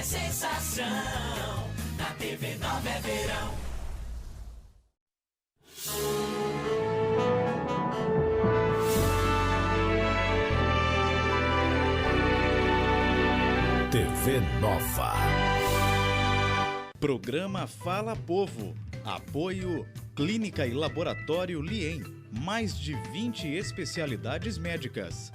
é sensação, na TV Nova é verão. TV Nova. Programa Fala Povo. Apoio Clínica e Laboratório Lien. Mais de 20 especialidades médicas.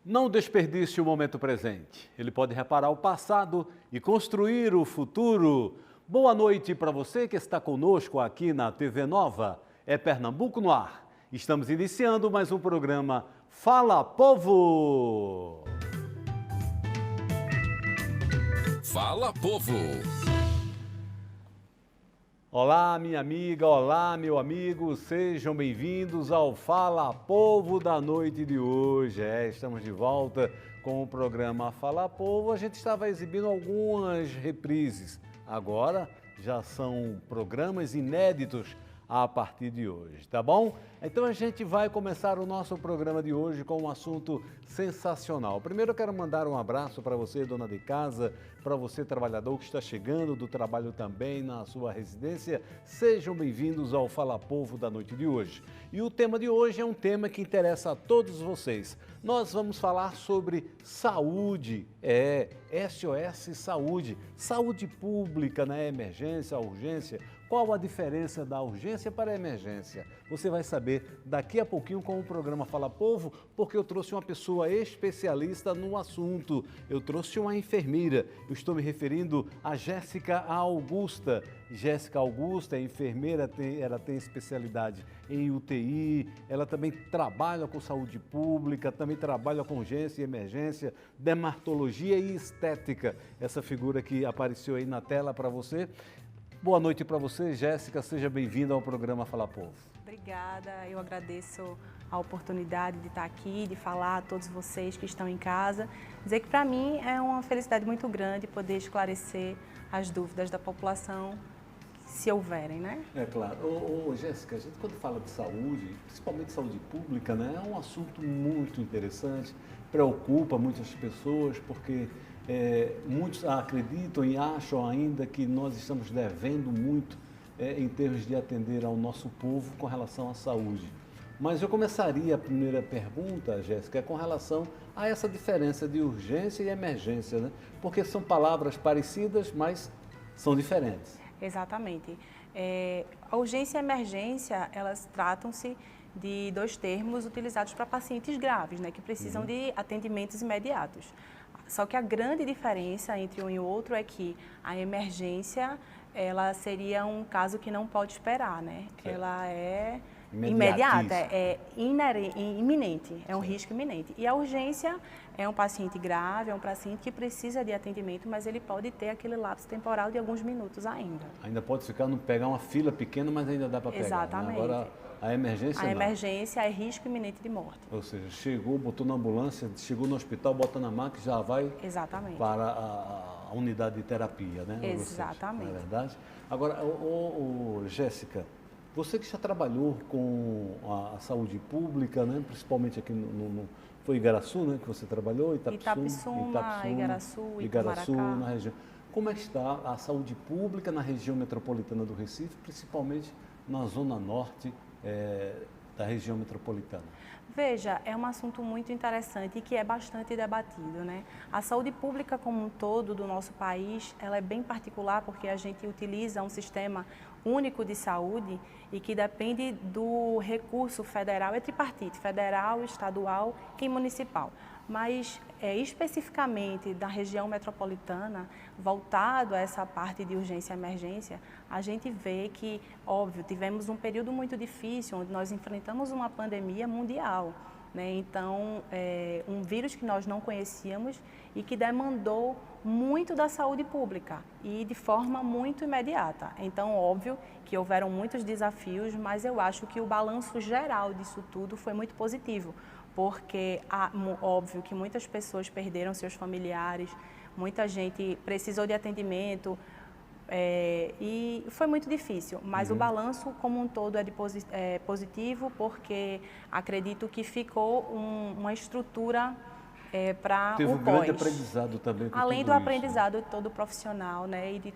Não desperdice o momento presente. Ele pode reparar o passado e construir o futuro. Boa noite para você que está conosco aqui na TV Nova. É Pernambuco no ar. Estamos iniciando mais um programa Fala Povo. Fala Povo. Olá, minha amiga, olá, meu amigo, sejam bem-vindos ao Fala Povo da noite de hoje. Estamos de volta com o programa Fala Povo. A gente estava exibindo algumas reprises, agora já são programas inéditos a partir de hoje, tá bom? Então a gente vai começar o nosso programa de hoje com um assunto sensacional. Primeiro eu quero mandar um abraço para você, dona de casa, para você, trabalhador que está chegando do trabalho também na sua residência. Sejam bem-vindos ao Fala Povo da noite de hoje. E o tema de hoje é um tema que interessa a todos vocês. Nós vamos falar sobre saúde, SOS Saúde, saúde pública na emergência, a urgência. Qual a diferença da urgência para a emergência? Você vai saber daqui a pouquinho com o programa Fala Povo, porque eu trouxe uma pessoa especialista no assunto. Eu trouxe uma enfermeira. Eu estou me referindo a Jéssica Augusta. Jéssica Augusta é enfermeira, ela tem especialidade em UTI, ela também trabalha com saúde pública, também trabalha com urgência e emergência, dermatologia e estética. Essa figura que apareceu aí na tela para você. Boa noite para você, Jéssica. Seja bem-vinda ao programa Fala Povo. Obrigada, eu agradeço a oportunidade de estar aqui, de falar a todos vocês que estão em casa. Dizer que para mim é uma felicidade muito grande poder esclarecer as dúvidas da população, se houverem, né? É claro. Jéssica, a gente quando fala de saúde, principalmente saúde pública, né, é um assunto muito interessante, preocupa muitas pessoas, porque muitos acreditam e acham ainda que nós estamos devendo muito em termos de atender ao nosso povo com relação à saúde. Mas eu começaria a primeira pergunta, Jéssica, com relação a essa diferença de urgência e emergência, né? Porque são palavras parecidas, mas são diferentes. Exatamente. A urgência e a emergência, elas tratam-se de dois termos utilizados para pacientes graves, né, que precisam de atendimentos imediatos. Só que a grande diferença entre um e o outro é que a emergência, ela seria um caso que não pode esperar, né? Certo. Ela é imediata, é iminente, é um risco iminente. E a urgência é um paciente grave, é um paciente que precisa de atendimento, mas ele pode ter aquele lapso temporal de alguns minutos ainda. Ainda pode pegar uma fila pequena, mas ainda dá para pegar. Exatamente. Né? Agora, a emergência não. A emergência é risco iminente de morte. Ou seja, chegou, botou na ambulância, chegou no hospital, bota na maca e já vai para a unidade de terapia, né? Exatamente. Não é verdade? Agora, Jéssica, você que já trabalhou com a saúde pública, né? Principalmente aqui foi Igaraçu, né? Que você trabalhou, Itapissuma, Igaraçu, na região. Como é que está a saúde pública na região metropolitana do Recife, principalmente na zona norte da região metropolitana? Veja, é um assunto muito interessante e que é bastante debatido, né? A saúde pública como um todo do nosso país, ela é bem particular porque a gente utiliza um sistema único de saúde e que depende do recurso federal, é tripartite, federal, estadual e municipal. Mas especificamente da região metropolitana, voltado a essa parte de urgência e emergência, a gente vê que, óbvio, tivemos um período muito difícil, onde nós enfrentamos uma pandemia mundial, né? Então, um vírus que nós não conhecíamos e que demandou muito da saúde pública e de forma muito imediata. Então, óbvio que houveram muitos desafios, mas eu acho que o balanço geral disso tudo foi muito positivo, porque, óbvio que muitas pessoas perderam seus familiares, muita gente precisou de atendimento, e foi muito difícil, mas o balanço como um todo é positivo, porque acredito que ficou uma estrutura para Teve o um grande pós. aprendizado também com Além tudo do isso, aprendizado de todo profissional, né, e de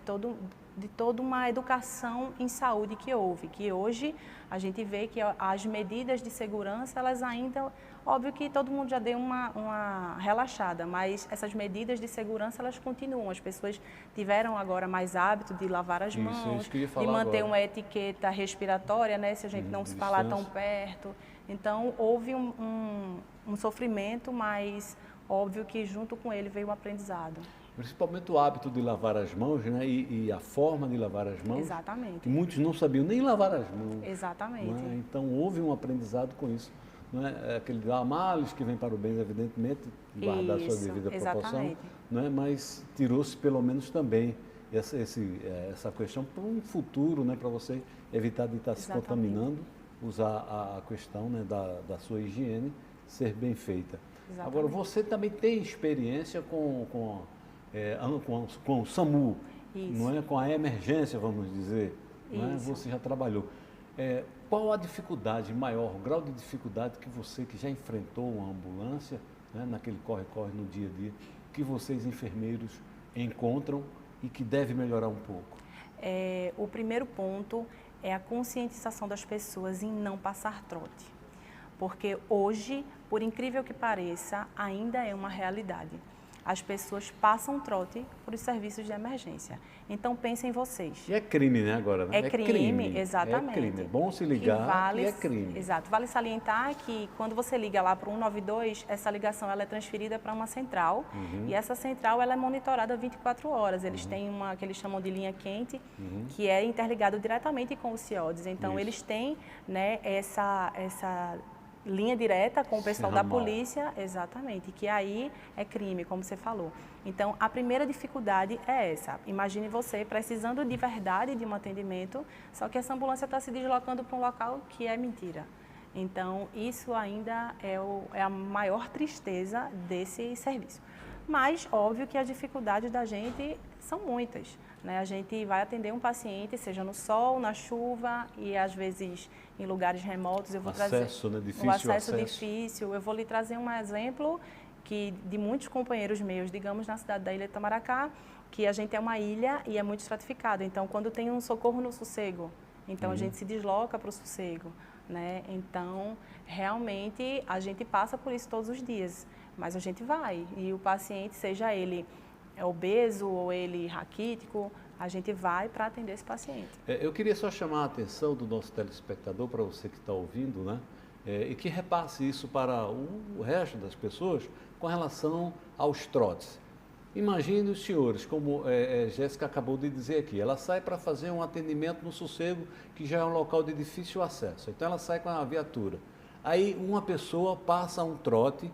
toda uma educação em saúde que houve, que hoje a gente vê que as medidas de segurança, elas ainda, óbvio que todo mundo já deu uma relaxada, mas essas medidas de segurança, elas continuam. As pessoas tiveram agora mais hábito de lavar as mãos, de manter agora. uma etiqueta respiratória, né, se a gente não se falar tão perto. Então, houve um sofrimento, mas óbvio que junto com ele veio o aprendizado. Principalmente o hábito de lavar as mãos, né? E a forma de lavar as mãos. Exatamente. Muitos não sabiam nem lavar as mãos. Exatamente. Né? Então houve um aprendizado com isso. Não é? Aquele males que vem para o bem, evidentemente, guardar a sua devida proporção. Não é? Mas tirou-se pelo menos também essa questão para um futuro, né? Para você evitar de estar se contaminando, usar a questão, né? da sua higiene ser bem feita. Exatamente. Agora, você também tem experiência com o SAMU, não é? Com a emergência, vamos dizer, não é? Você já trabalhou. Qual a dificuldade maior, o grau de dificuldade que você, que já enfrentou uma ambulância, né, naquele corre-corre no dia a dia, que vocês enfermeiros encontram e que deve melhorar um pouco? O primeiro ponto é a conscientização das pessoas em não passar trote. Porque hoje, por incrível que pareça, ainda é uma realidade. As pessoas passam trote para os serviços de emergência. Então, pensem em vocês. E é crime, né, agora? Né? É crime, exatamente. É crime. É bom se ligar que é crime. Exato. Vale salientar que quando você liga lá para o 192, essa ligação ela é transferida para uma central. E essa central ela é monitorada 24 horas. Eles têm uma que eles chamam de linha quente, que é interligado diretamente com o CIODES. Então, eles têm, né, essa linha direta com o pessoal da polícia, exatamente, que aí é crime, como você falou. Então, a primeira dificuldade é essa. Imagine você precisando de verdade de um atendimento, só que essa ambulância está se deslocando para um local que é mentira. Então, isso ainda é a maior tristeza desse serviço. Mas, óbvio que as dificuldades da gente são muitas, né? A gente vai atender um paciente, seja no sol, na chuva e às vezes em lugares remotos. Eu vou trazer né? Difícil, o acesso difícil. Eu vou lhe trazer um exemplo de muitos companheiros meus, digamos, na cidade da Ilha de Itamaracá, que a gente é uma ilha e é muito estratificado. Então, quando tem um socorro no Sossego, então a gente se desloca para o Sossego, né? Então, realmente, a gente passa por isso todos os dias, mas a gente vai. E o paciente, seja ele obeso ou ele raquítico, a gente vai para atender esse paciente. Eu queria só chamar a atenção do nosso telespectador, para você que está ouvindo, né? E que repasse isso para o resto das pessoas com relação aos trotes. Imagine os senhores, como Jéssica acabou de dizer aqui, ela sai para fazer um atendimento no Sossego, que já é um local de difícil acesso. Então ela sai com a viatura. Aí uma pessoa passa um trote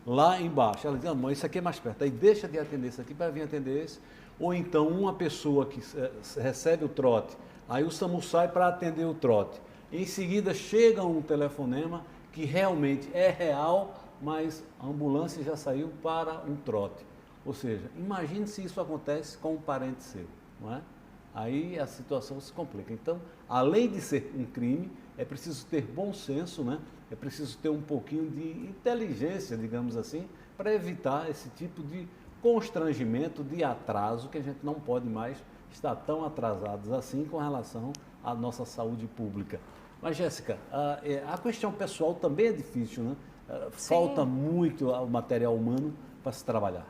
lá embaixo. Ela diz, amor, isso aqui é mais perto. Aí deixa de atender isso aqui para vir atender esse. Ou então uma pessoa que recebe o trote, aí o SAMU sai para atender o trote. Em seguida chega um telefonema que realmente é real, mas a ambulância já saiu para um trote. Ou seja, imagine se isso acontece com um parente seu, não é? Aí a situação se complica. Então, além de ser um crime, é preciso ter bom senso, né? É preciso ter um pouquinho de inteligência, digamos assim, para evitar esse tipo de constrangimento, de atraso, que a gente não pode mais estar tão atrasados assim com relação à nossa saúde pública. Mas, Jéssica, a questão pessoal também é difícil, né? Falta muito o material humano para se trabalhar.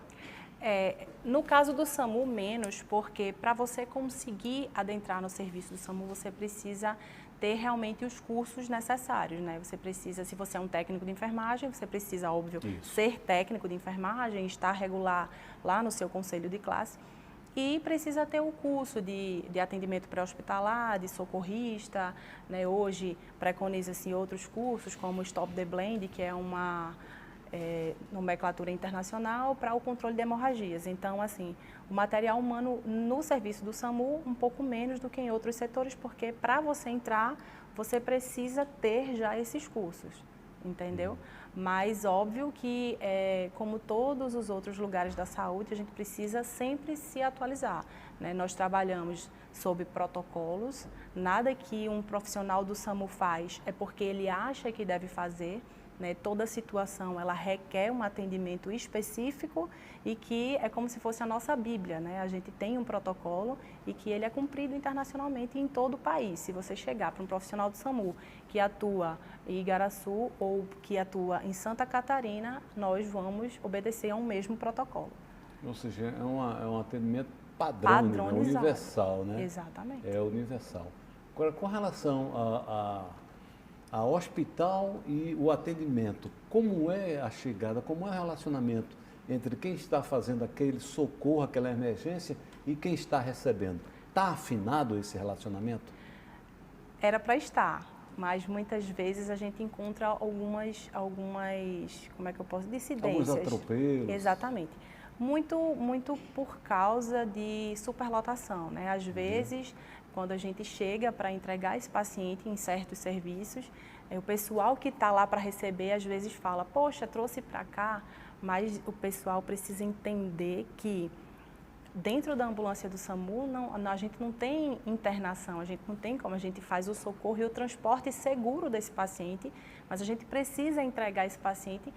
No caso do SAMU, menos, porque para você conseguir adentrar no serviço do SAMU, você precisa ter realmente os cursos necessários, né? Você precisa, se você é um técnico de enfermagem, você precisa, óbvio, ser técnico de enfermagem, estar regular lá no seu conselho de classe e precisa ter o curso de atendimento pré-hospitalar, de socorrista, né? Hoje preconiza-se outros cursos, como o Stop the Blend, que é uma nomenclatura internacional para o controle de hemorragias. Então, assim, o material humano no serviço do SAMU um pouco menos do que em outros setores, porque para você entrar, você precisa ter já esses cursos, entendeu? Mas óbvio que, como todos os outros lugares da saúde, a gente precisa sempre se atualizar, né? Nós trabalhamos sob protocolos, nada que um profissional do SAMU faz é porque ele acha que deve fazer. né? Toda situação ela requer um atendimento específico e que é como se fosse a nossa Bíblia, né? A gente tem um protocolo e que ele é cumprido internacionalmente em todo o país. Se você chegar para um profissional do SAMU que atua em Igaraçu ou que atua em Santa Catarina, nós vamos obedecer a um mesmo protocolo. Ou seja, é um atendimento padrão, universal, né? Exatamente. É universal. Agora, com relação ao hospital e o atendimento, como é a chegada, como é o relacionamento entre quem está fazendo aquele socorro, aquela emergência e quem está recebendo? Está afinado esse relacionamento? Era para estar, mas muitas vezes a gente encontra algumas, como é que eu posso, dissidências. Alguns atropelos. Exatamente. Muito por causa de superlotação, né? Às vezes, quando a gente chega para entregar esse paciente em certos serviços, o pessoal que está lá para receber, às vezes fala, poxa, trouxe para cá, mas o pessoal precisa entender que dentro da ambulância do SAMU, a gente não tem internação, a gente não tem como a gente faz o socorro e o transporte seguro desse paciente, mas a gente precisa entregar esse paciente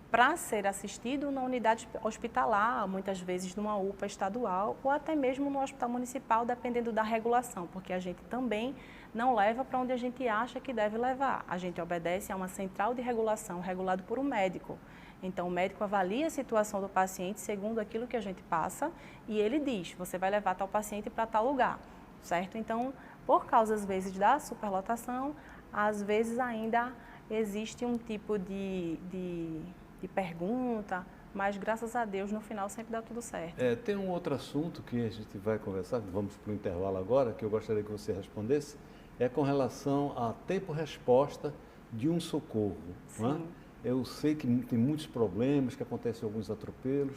para ser assistido na unidade hospitalar, muitas vezes numa UPA estadual ou até mesmo no hospital municipal, dependendo da regulação, porque a gente também não leva para onde a gente acha que deve levar. A gente obedece a uma central de regulação, regulado por um médico. Então, o médico avalia a situação do paciente segundo aquilo que a gente passa e ele diz, você vai levar tal paciente para tal lugar, certo? Então, por causa, às vezes, da superlotação, às vezes ainda existe um tipo de pergunta, mas graças a Deus no final sempre dá tudo certo. Tem um outro assunto que a gente vai conversar, vamos para o intervalo agora, que eu gostaria que você respondesse, é com relação a tempo-resposta de um socorro. Não é? Eu sei que tem muitos problemas, que acontecem alguns atropelos.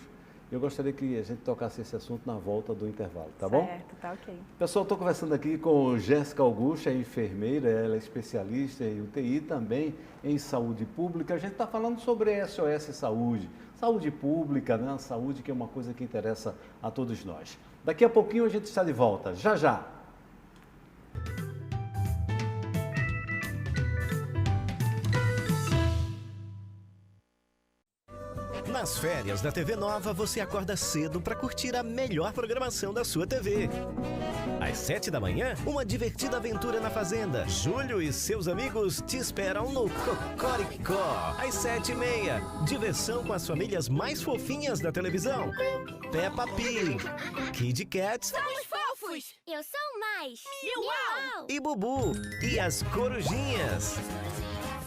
Eu gostaria que a gente tocasse esse assunto na volta do intervalo, tá bom? Certo, tá ok. Pessoal, estou conversando aqui com Jéssica Augusto, é enfermeira, ela é especialista em UTI, também em saúde pública. A gente está falando sobre SOS Saúde, saúde pública, né? Saúde que é uma coisa que interessa a todos nós. Daqui a pouquinho a gente está de volta, já já. Nas férias da TV Nova, você acorda cedo para curtir a melhor programação da sua TV. Às 7 da manhã, uma divertida aventura na fazenda. Júlio e seus amigos te esperam no Cocoricó. Às 7h30, diversão com as famílias mais fofinhas da televisão. Peppa Pig, Kid Cats... Somos fofos! Eu sou mais! Miau! E Bubu, e as Corujinhas.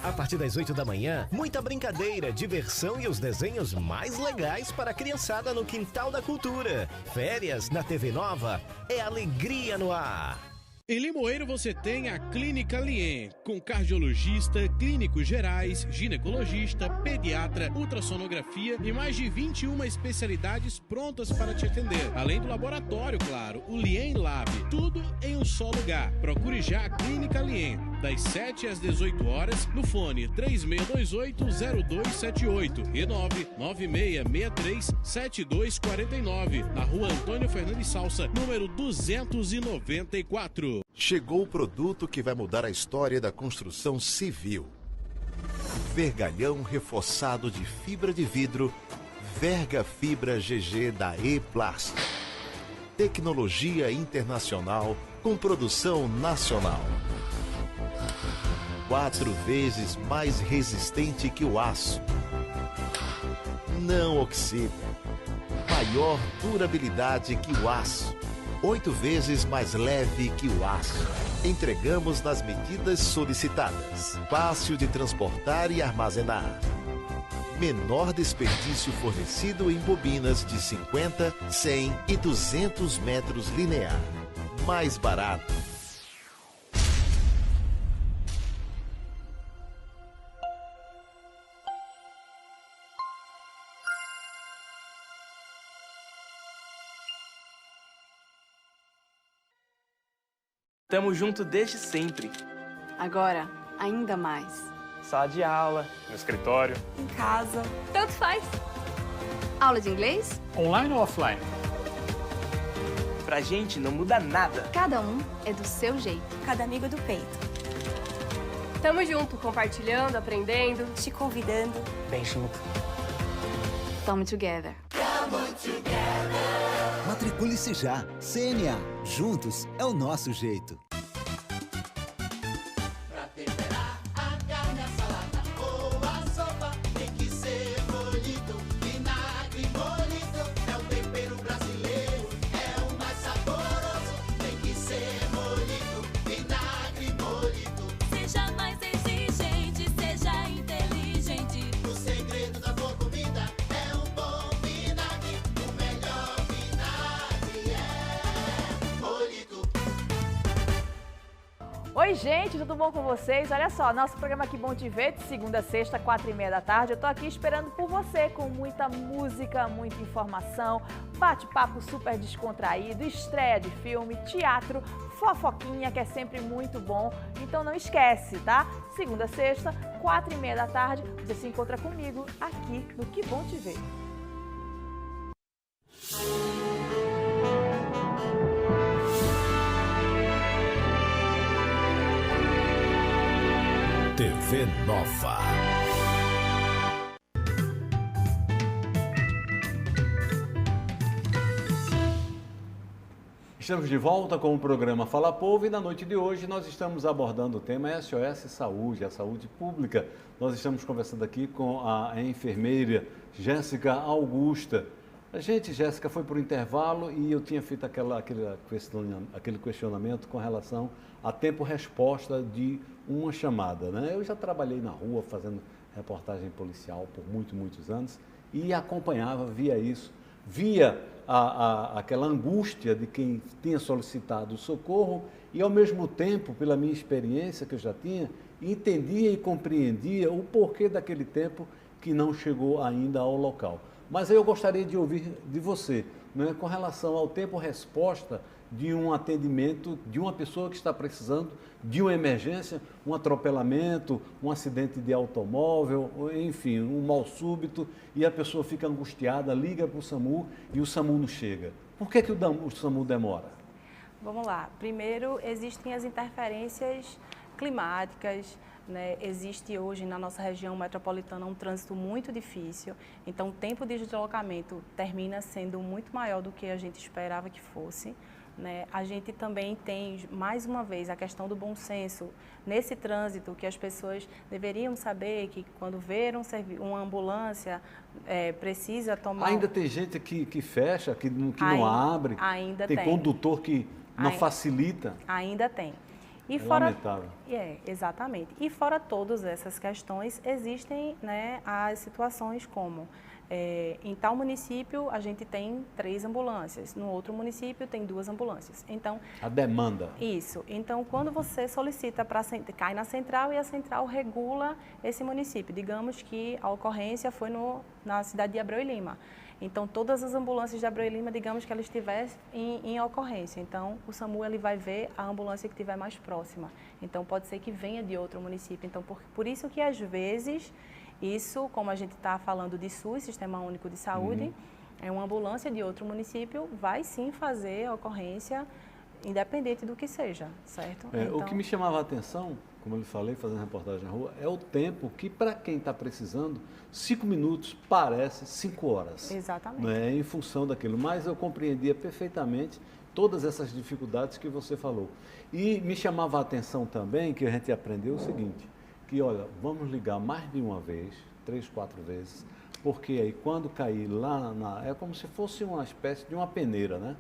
A partir das 8 da manhã, muita brincadeira, diversão e os desenhos mais legais para a criançada no Quintal da Cultura. Férias na TV Nova é alegria no ar. Em Limoeiro você tem a Clínica Lien, com cardiologista, clínicos gerais, ginecologista, pediatra, ultrassonografia e mais de 21 especialidades prontas para te atender. Além do laboratório, claro, o Lien Lab, tudo em um só lugar. Procure já a Clínica Lien, das 7 às 18 horas, no fone 3628-0278 e 99663-7249, na rua Antônio Fernandes Salsa, número 294. Chegou o produto que vai mudar a história da construção civil. Vergalhão reforçado de fibra de vidro, Verga Fibra GG da E-Plast. Tecnologia internacional com produção nacional. 4 vezes mais resistente que o aço. Não oxida. Maior durabilidade que o aço. 8 vezes mais leve que o aço. Entregamos nas medidas solicitadas. Fácil de transportar e armazenar. Menor desperdício fornecido em bobinas de 50, 100 e 200 metros linear. Mais barato. Tamo junto desde sempre. Agora, ainda mais. Sala de aula, no escritório, em casa. Tanto faz. Aula de inglês? Online ou offline? Pra gente não muda nada. Cada um é do seu jeito. Cada amigo é do peito. Tamo junto, compartilhando, aprendendo, Te convidando. Bem junto. Tamo together. Matricule-se já. CNA. Juntos é o nosso jeito. Pra temperar a carne, a salada ou a sopa, tem que ser molito, vinagre molito. É o tempero brasileiro, é o mais saboroso. Tem que ser molito, vinagre molito. Seja mais exigente, seja inteligente. O segredo da boa comida é um bom vinagre. O melhor vinagre é molito. Oi, gente, tudo bom com vocês? Olha só, nosso programa Aqui Bom Te Ver, de segunda a sexta, 4h30 da tarde. Eu tô aqui esperando por você, com muita música, muita informação, bate-papo super descontraído, estreia de filme, teatro, fofoquinha, que é sempre muito bom. Então não esquece, tá? Segunda a sexta, 4h30 da tarde, você se encontra comigo aqui no Que Bom Te Ver. TV Nova. Estamos de volta com o programa Fala Povo e na noite de hoje nós estamos abordando o tema SOS Saúde, a saúde pública. Nós estamos conversando aqui com a enfermeira Jéssica Augusta. A gente, Jéssica, foi para o intervalo e eu tinha feito aquele questionamento com relação a tempo-resposta de uma chamada, né? Eu já trabalhei na rua fazendo reportagem policial por muitos anos e acompanhava, via isso, via aquela angústia de quem tinha solicitado socorro e, ao mesmo tempo, pela minha experiência que eu já tinha, entendia e compreendia o porquê daquele tempo que não chegou ainda ao local. Mas eu gostaria de ouvir de você, né, com relação ao tempo-resposta de um atendimento de uma pessoa que está precisando de uma emergência, um atropelamento, um acidente de automóvel, enfim, um mal súbito, e a pessoa fica angustiada, liga para o SAMU e o SAMU não chega. Por que o SAMU demora? Vamos lá. Primeiro, existem as interferências climáticas, né? Existe hoje na nossa região metropolitana um trânsito muito difícil, então o tempo de deslocamento termina sendo muito maior do que a gente esperava que fosse. Né? A gente também tem, mais uma vez, a questão do bom senso nesse trânsito, que as pessoas deveriam saber que quando ver uma ambulância precisa tomar... Ainda tem gente que fecha, que não abre, ainda tem condutor que não facilita. Ainda tem. E lamentável. Exatamente. E fora todas essas questões, existem, né, as situações como... em tal município a gente tem 3 ambulâncias, no outro município tem 2 ambulâncias. Então, a demanda. Isso. Então, quando você solicita cai na central e a central regula esse município. Digamos que a ocorrência foi na cidade de Abreu e Lima. Então, todas as ambulâncias de Abreu e Lima, digamos que ela estivesse em ocorrência. Então, o SAMU ele vai ver a ambulância que estiver mais próxima. Então, pode ser que venha de outro município. Então, por isso que às vezes... Isso, como a gente está falando de SUS, Sistema Único de Saúde, uma ambulância de outro município vai sim fazer a ocorrência, independente do que seja, certo? Então... O que me chamava a atenção, como eu lhe falei, fazendo reportagem na rua, é o tempo que, para quem está precisando, 5 minutos parece 5 horas. Exatamente. Né, em função daquilo. Mas eu compreendia perfeitamente todas essas dificuldades que você falou. E me chamava a atenção também, que a gente aprendeu o seguinte... que, olha, vamos ligar mais de uma vez, 3, 4 vezes, porque aí quando cair lá, é como se fosse uma espécie de uma peneira, né?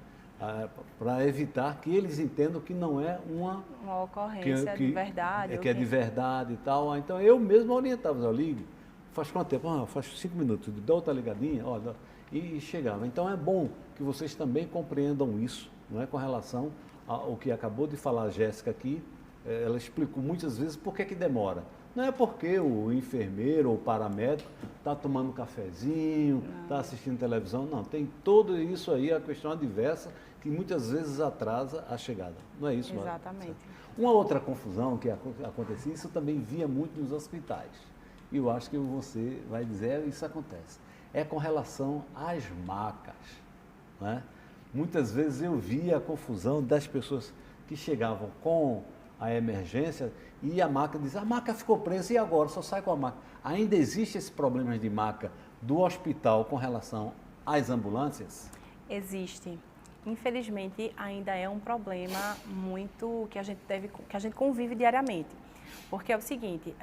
Para evitar que eles entendam que não é uma ocorrência de verdade. Que é de verdade e tal. Então, eu mesmo orientava, eu ligo, faz quanto tempo? Faz 5 minutos, dá outra ligadinha, olha, e chegava. Então, é bom que vocês também compreendam isso, não é, com relação ao que acabou de falar a Jéssica aqui. Ela explicou muitas vezes por que demora. Não é porque o enfermeiro ou o paramédico está tomando um cafezinho, está assistindo televisão, não. Tem tudo isso aí, a questão adversa, que muitas vezes atrasa a chegada. Não é isso, Exatamente. Uma outra confusão que acontecia, isso também via muito nos hospitais. E eu acho que você vai dizer, isso acontece. É com relação às macas. Né? Muitas vezes eu via a confusão das pessoas que chegavam com a emergência e a maca diz, a maca ficou presa e agora? Só sai com a maca. Ainda existe esse problema de maca do hospital com relação às ambulâncias? Existe. Infelizmente, ainda é um problema muito que a gente convive diariamente. Porque é o seguinte,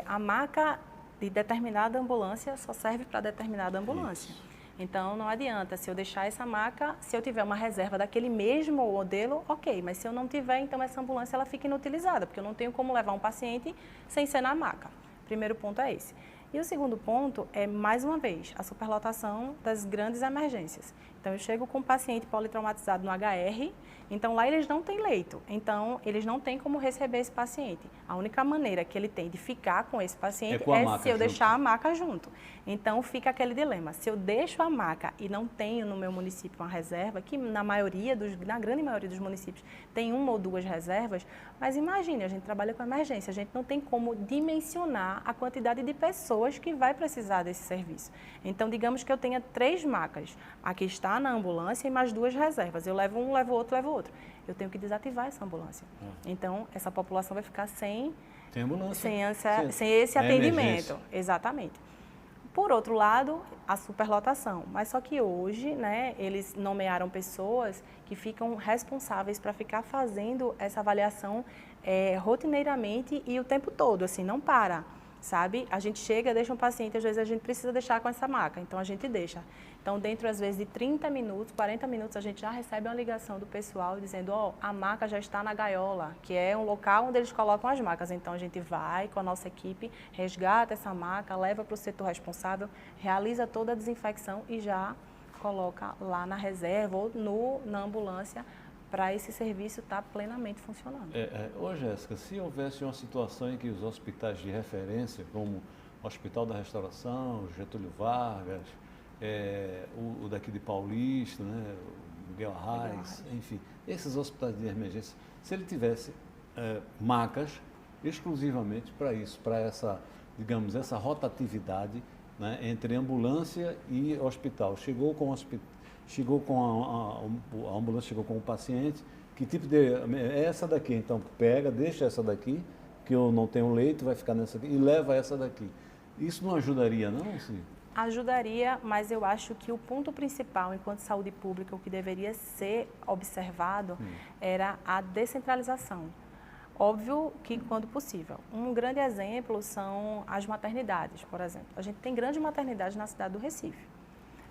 a maca de determinada ambulância só serve para determinada ambulância. Isso. Então, não adianta, se eu deixar essa maca, se eu tiver uma reserva daquele mesmo modelo, ok, mas se eu não tiver, então essa ambulância ela fica inutilizada, porque eu não tenho como levar um paciente sem ser na maca. Primeiro ponto é esse. E o segundo ponto é, mais uma vez, a superlotação das grandes emergências. Então, eu chego com um paciente politraumatizado no HR, então lá eles não têm leito, então eles não têm como receber esse paciente. A única maneira que ele tem de ficar com esse paciente é se eu deixar a maca junto. Então, fica aquele dilema. Se eu deixo a maca e não tenho no meu município uma reserva, que na grande maioria dos municípios tem uma ou duas reservas, mas imagine, a gente trabalha com emergência, a gente não tem como dimensionar a quantidade de pessoas que vai precisar desse serviço. Então, digamos que eu tenha 3 macas. Aqui está na ambulância e mais 2 reservas. Eu levo um, levo outro, levo outro. Eu tenho que desativar essa ambulância. Então, essa população vai ficar sem esse atendimento. Exatamente. Por outro lado, a superlotação. Mas só que hoje, né, eles nomearam pessoas que ficam responsáveis para ficar fazendo essa avaliação rotineiramente e o tempo todo, assim, não para. Sabe? A gente chega, deixa um paciente, às vezes a gente precisa deixar com essa maca, então a gente deixa. Então, dentro, às vezes, de 30 minutos, 40 minutos, a gente já recebe uma ligação do pessoal dizendo, a maca já está na gaiola, que é um local onde eles colocam as macas. Então, a gente vai com a nossa equipe, resgata essa maca, leva para o setor responsável, realiza toda a desinfecção e já coloca lá na reserva ou na ambulância, para esse serviço estar plenamente funcionando. Ô Jéssica, se houvesse uma situação em que os hospitais de referência, como o Hospital da Restauração, Getúlio Vargas, o daqui de Paulista, né, o Miguel Arraes, enfim, esses hospitais de emergência, se ele tivesse macas exclusivamente para isso, para essa, digamos, essa rotatividade, né, entre ambulância e hospital. Chegou com a ambulância, chegou com o paciente, que tipo de... É essa daqui, então pega, deixa essa daqui, que eu não tenho leito, vai ficar nessa aqui, e leva essa daqui. Isso não ajudaria, não, sim? Ajudaria, mas eu acho que o ponto principal, enquanto saúde pública, o que deveria ser observado era a descentralização. Óbvio que quando possível. Um grande exemplo são as maternidades, por exemplo. A gente tem grandes maternidades na cidade do Recife.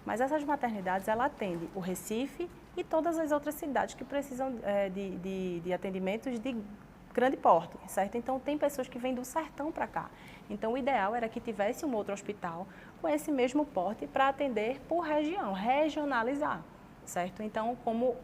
Mas essas maternidades, ela atende o Recife e todas as outras cidades que precisam de atendimentos de grande porte, certo? Então, tem pessoas que vêm do sertão para cá. Então, o ideal era que tivesse um outro hospital com esse mesmo porte para atender por região, regionalizar, certo? Então, como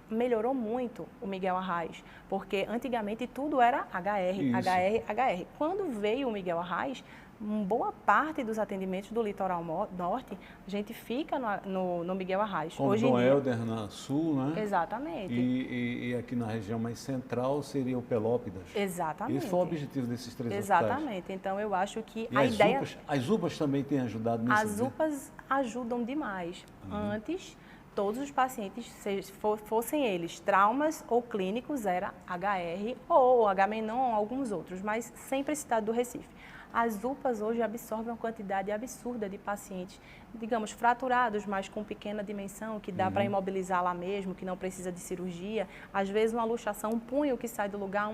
melhorou muito o Miguel Arraes, porque antigamente tudo era HR. Quando veio o Miguel Arraes, boa parte dos atendimentos do litoral norte, a gente fica no Miguel Arraes. Como Dom Helder na sul, né? Exatamente. E aqui na região mais central seria o Pelópidas. Exatamente. Esse foi o objetivo desses 3 Exatamente. hospitais. Então, eu acho que a ideia... As UPAs também têm ajudado nisso? As UPAs ajudam demais. Antes, todos os pacientes, se fossem eles traumas ou clínicos, era HR ou H-Menon, alguns outros, mas sempre cidade do Recife. As UPAs hoje absorvem uma quantidade absurda de pacientes, digamos, fraturados, mas com pequena dimensão, que dá para imobilizar lá mesmo, que não precisa de cirurgia. Às vezes, uma luxação, um punho que sai do lugar,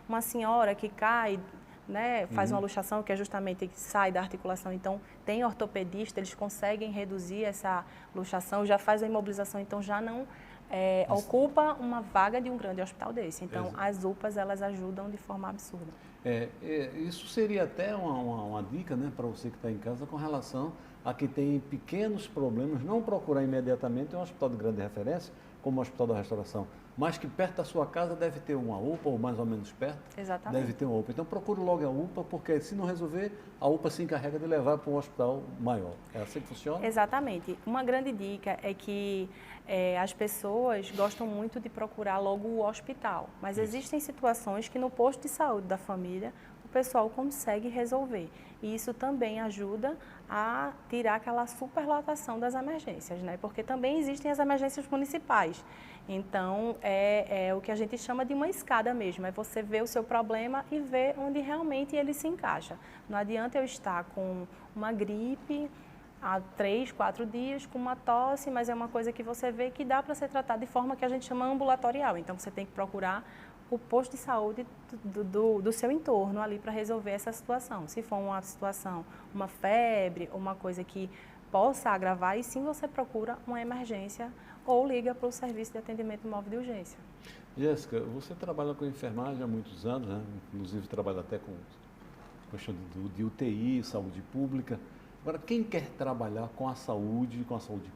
uma senhora que cai, né, faz uma luxação que é justamente que sai da articulação. Então, tem ortopedista, eles conseguem reduzir essa luxação, já faz a imobilização, então já não ocupa uma vaga de um grande hospital desse. Então, as UPAs, elas ajudam de forma absurda. Isso seria até uma dica, né, para você que está em casa com relação a que tem pequenos problemas, não procurar imediatamente um hospital de grande referência, como o Hospital da Restauração, mas que perto da sua casa deve ter uma UPA, ou mais ou menos perto, deve ter uma UPA. Então procure logo a UPA, porque se não resolver, a UPA se encarrega de levar para um hospital maior. É assim que funciona? Exatamente. Uma grande dica é que as pessoas gostam muito de procurar logo o hospital, mas existem situações que no posto de saúde da família o pessoal consegue resolver. E isso também ajuda a tirar aquela superlotação das emergências, né? Porque também existem as emergências municipais. Então, é o que a gente chama de uma escada mesmo, é você ver o seu problema e ver onde realmente ele se encaixa. Não adianta eu estar com uma gripe há 3, 4 dias, com uma tosse, mas é uma coisa que você vê que dá para ser tratada de forma que a gente chama ambulatorial. Então, você tem que procurar o posto de saúde do seu entorno ali para resolver essa situação. Se for uma situação, uma febre, uma coisa que possa agravar, e sim você procura uma emergência ou liga para o serviço de atendimento móvel de urgência. Jéssica, você trabalha com enfermagem há muitos anos, né? Inclusive trabalha até com questão de UTI, saúde pública. Agora, quem quer trabalhar com a saúde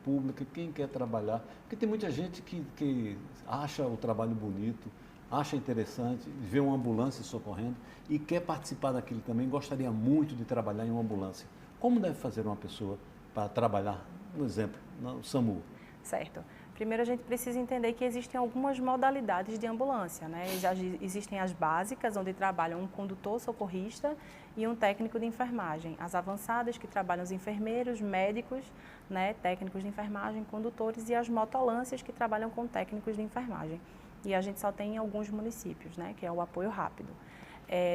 pública, quem quer trabalhar... Porque tem muita gente que acha o trabalho bonito, acha interessante, vê uma ambulância socorrendo e quer participar daquilo também, gostaria muito de trabalhar em uma ambulância. Como deve fazer uma pessoa para trabalhar, por exemplo, no SAMU? Certo. Primeiro, a gente precisa entender que existem algumas modalidades de ambulância, né? Já existem as básicas, onde trabalham um condutor socorrista e um técnico de enfermagem. As avançadas, que trabalham os enfermeiros, médicos, né? Técnicos de enfermagem, condutores, e as motolâncias, que trabalham com técnicos de enfermagem. E a gente só tem em alguns municípios, né? Que é o apoio rápido.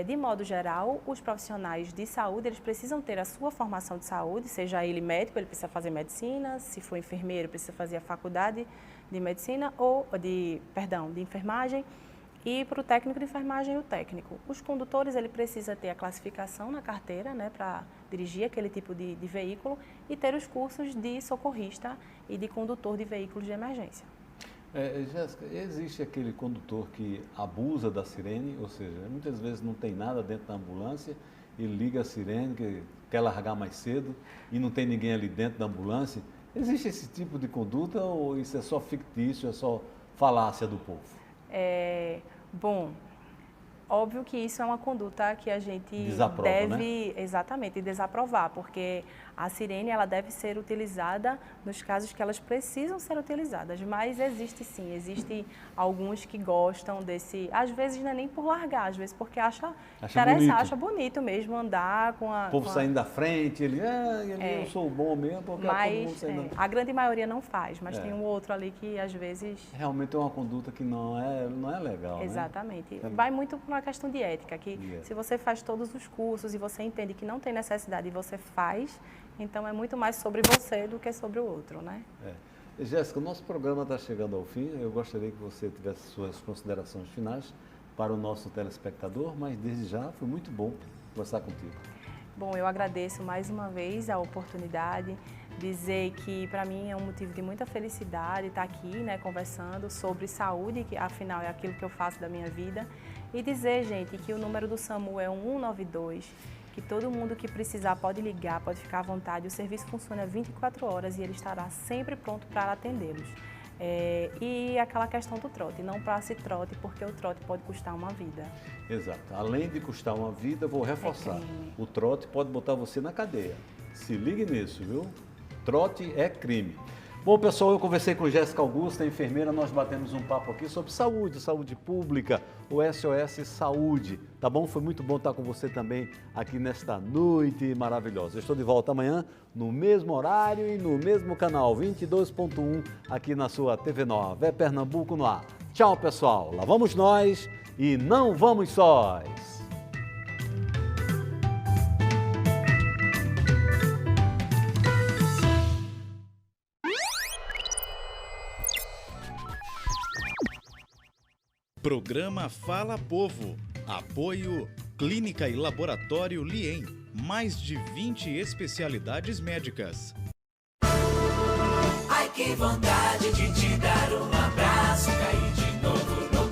De modo geral, os profissionais de saúde, eles precisam ter a sua formação de saúde, seja ele médico, ele precisa fazer medicina, se for enfermeiro, precisa fazer a faculdade de medicina ou de enfermagem, e para o técnico de enfermagem, o técnico. Os condutores, ele precisa ter a classificação na carteira, né, para dirigir aquele tipo de veículo, e ter os cursos de socorrista e de condutor de veículos de emergência. Jéssica, existe aquele condutor que abusa da sirene, ou seja, muitas vezes não tem nada dentro da ambulância, ele liga a sirene, que quer largar mais cedo e não tem ninguém ali dentro da ambulância. Existe esse tipo de conduta ou isso é só fictício, é só falácia do povo? Bom, óbvio que isso é uma conduta que a gente desaprova, deve, né? Exatamente, desaprovar, porque a sirene, ela deve ser utilizada nos casos que elas precisam ser utilizadas, mas existe sim, existe alguns que gostam desse, às vezes não é nem por largar, às vezes porque acha bonito mesmo andar com a... O povo saindo da frente, eu sou bom mesmo, porque todo mundo saindo... A grande maioria não faz, mas tem um outro ali que às vezes... Realmente é uma conduta que não é legal, exatamente. Né? Vai muito para uma questão de ética, que se você faz todos os cursos e você entende que não tem necessidade e você faz, então é muito mais sobre você do que sobre o outro, né? Jéssica, o nosso programa está chegando ao fim. Eu gostaria que você tivesse suas considerações finais para o nosso telespectador, mas desde já foi muito bom conversar contigo. Bom, eu agradeço mais uma vez a oportunidade, dizer que para mim é um motivo de muita felicidade estar aqui, né, conversando sobre saúde, que afinal é aquilo que eu faço da minha vida, e dizer, gente, que o número do SAMU é 192, que todo mundo que precisar pode ligar, pode ficar à vontade, o serviço funciona 24 horas e ele estará sempre pronto para atendê-los. E aquela questão do trote, não passe trote, porque o trote pode custar uma vida. Exato. Além de custar uma vida, vou reforçar, o trote pode botar você na cadeia. Se ligue nisso, viu? Trote é crime. Bom, pessoal, eu conversei com Jéssica Augusta, enfermeira, nós batemos um papo aqui sobre saúde pública, o SOS Saúde, tá bom? Foi muito bom estar com você também aqui nesta noite maravilhosa. Eu estou de volta amanhã, no mesmo horário e no mesmo canal, 22.1, aqui na sua TV Nova. É Pernambuco no ar. Tchau, pessoal. Lá vamos nós e não vamos sós. Programa Fala Povo. Apoio Clínica e Laboratório Lien. Mais de 20 especialidades médicas. Ai, que vontade!